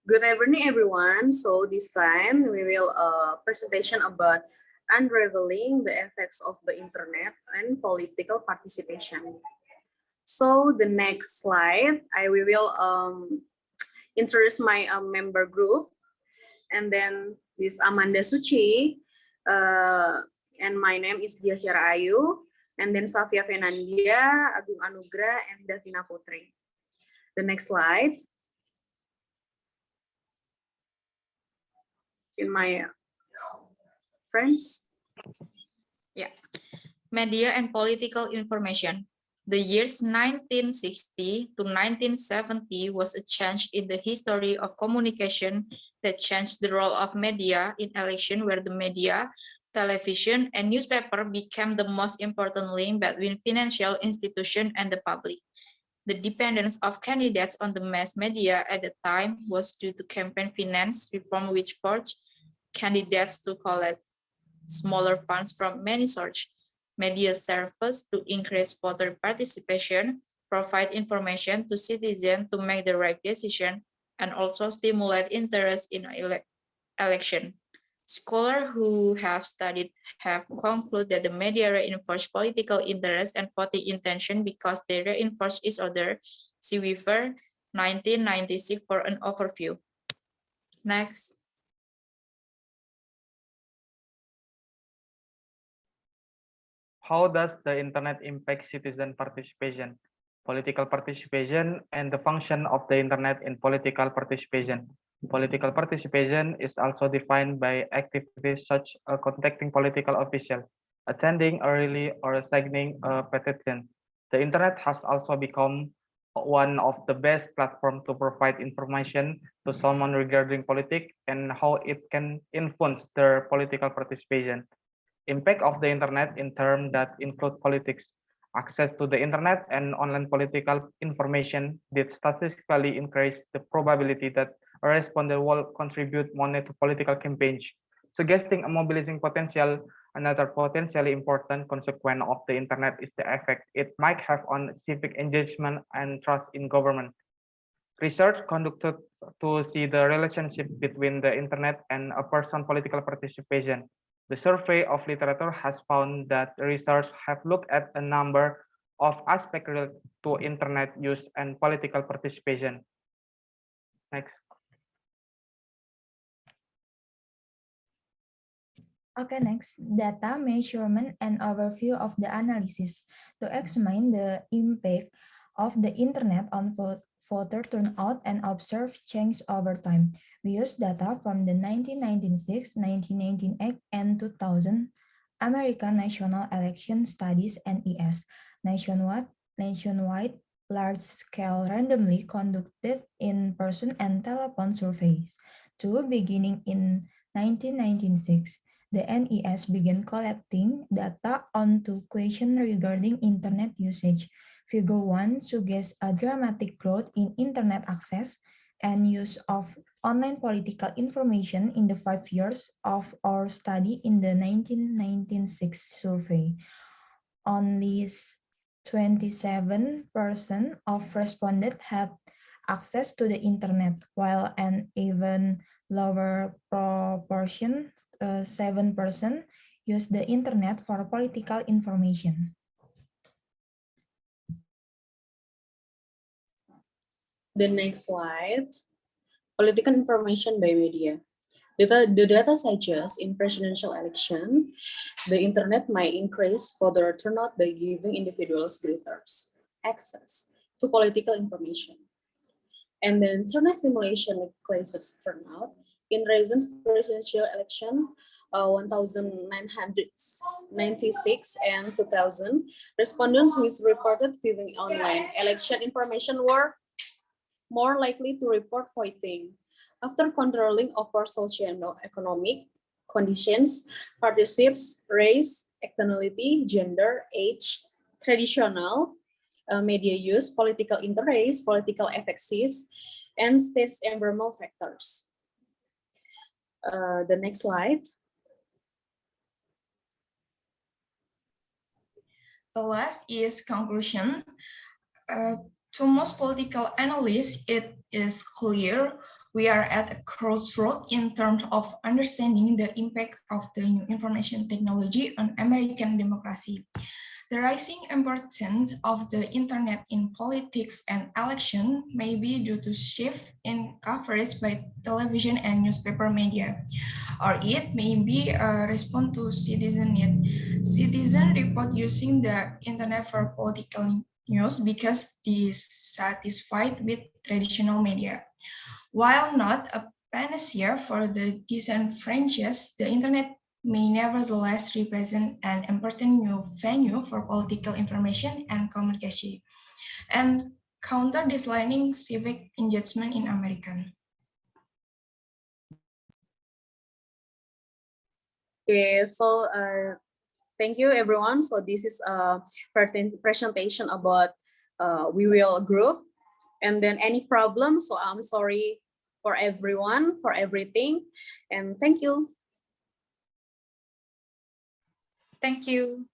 Good evening, everyone. So this time we will presentation about unraveling the effects of the internet and political participation. So the next slide, I will introduce my member group, and then this Amanda Suci, and my name is Dia Syara Ayu, and then Safia Fernandia, Agung Anugrah, and Davina Putri. The next slide. In my friends. Yeah. Media and political information. The years 1960 to 1970 was a change in the history of communication that changed the role of media in election, where the media, television, and newspaper became the most important link between financial institution and the public. The dependence of candidates on the mass media at the time was due to campaign finance reform, which forced candidates to collect smaller funds from many sources. Media serves to increase voter participation, provide information to citizens to make the right decision, and also stimulate interest in election. Scholars who have studied have concluded that the media reinforce political interest and voting intention because they reinforce each other. See Weaver, 1996 for an overview. Next. How does the internet impact citizen participation, political participation, and the function of the internet in political participation? Political participation is also defined by activities such as contacting political officials, attending a rally, or signing a petition. The internet has also become one of the best platforms to provide information to someone regarding politics and how it can influence their political participation. Impact of the internet in terms that include politics. Access to the internet and online political information did statistically increase the probability that a respondent will contribute money to political campaigns, suggesting a mobilizing potential. Another potentially important consequence of the internet is the effect it might have on civic engagement and trust in government. Research conducted to see the relationship between the internet and a person's political participation. The survey of literature has found that the research have looked at a number of aspects related to internet use and political participation. Next. Okay, next, data measurement and overview of the analysis. To examine the impact of the internet on voter turnout and observe change over time. We use data from the 1996, 1998, and 2000 American National Election Studies (NES) nationwide large-scale randomly conducted in-person and telephone surveys. Two beginning in 1996. The NES began collecting data on two questions regarding internet usage. Figure 1 suggests a dramatic growth in internet access and use of online political information in the 5 years of our study in the 1996 survey. Only 27% of respondents had access to the internet, while an even lower proportion, 7%, use the internet for political information. The next slide, political information by media. The data suggests in presidential election, the internet might increase voter turnout by giving individuals greater access to political information. And then internet simulation increases turnout. In recent presidential election, 1996 and 2000, respondents who reported viewing online election information were more likely to report voting. After controlling over socio-economic conditions, participants, race, ethnicity, gender, age, traditional, media use, political interest, political effects, and state environmental factors. The next slide. The last is conclusion. To most political analysts, it is clear We are at a crossroad in terms of understanding the impact of the new information technology on American democracy. The rising importance of the internet in politics and election may be due to shift in coverage by television and newspaper media, or it may be a response to citizen need. Citizen report using the internet for political news because dissatisfied with traditional media. While not a panacea for the disenfranchised, the internet may nevertheless represent an important new venue for political information and communication, and counter declining civic engagement in America. Okay, so thank you everyone. So this is a presentation about We Will Group, and then any problems. So I'm sorry for everyone for everything, and thank you. Thank you.